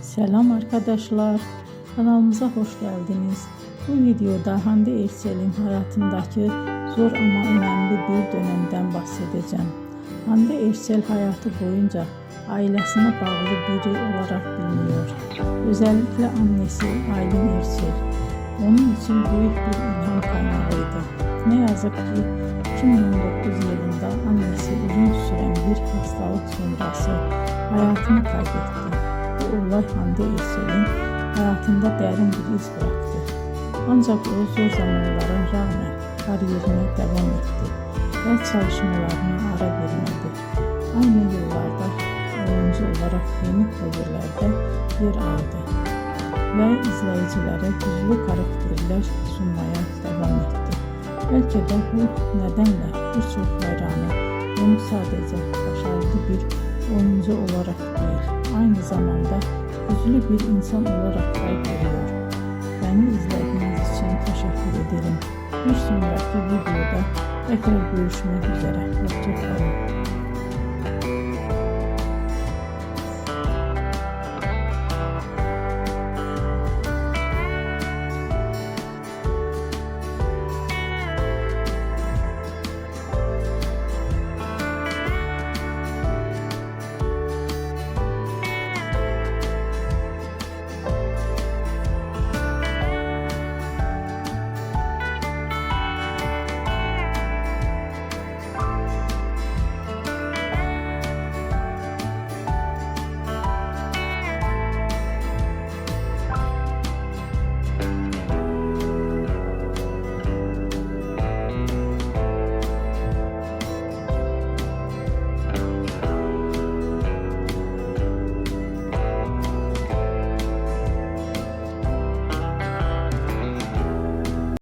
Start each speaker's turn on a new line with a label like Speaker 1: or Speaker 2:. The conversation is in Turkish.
Speaker 1: Selam arkadaşlar, kanalımıza hoş geldiniz. Bu videoda Hande Erçel'in hayatındaki zor ama önemli bir dönemden bahsedeceğim. Hande Erçel hayatı boyunca ailesine bağlı biri olarak biliniyor. Özellikle annesi Aylin Erçel onun için büyük bir ilham kaynağıydı. Ne yazık ki 2019 yılında annesi uzun süren bir hastalık sonrası hayatını kaybetti. Bu olay Hande Erçel'in hayatında derin bir iz bıraktı. Ancak o zor zamanlara rağmen kariyerine devam etti ve çalışmalarına ara vermedi. Aynı yıllarda oyuncu olarak yeni projelerde yer aldı ve izleyicilere güçlü karakterler sunmaya devam etti. Belki de bu nedenle birçok hayranı onu sadece başarılı bir oyuncu olarak değil, aynı zamanda güçlü bir insan olarak da görüyor. Beni izlediğiniz için teşekkür ederim. Bir sonraki videoda tekrar görüşmek üzere. Hoşça kalın.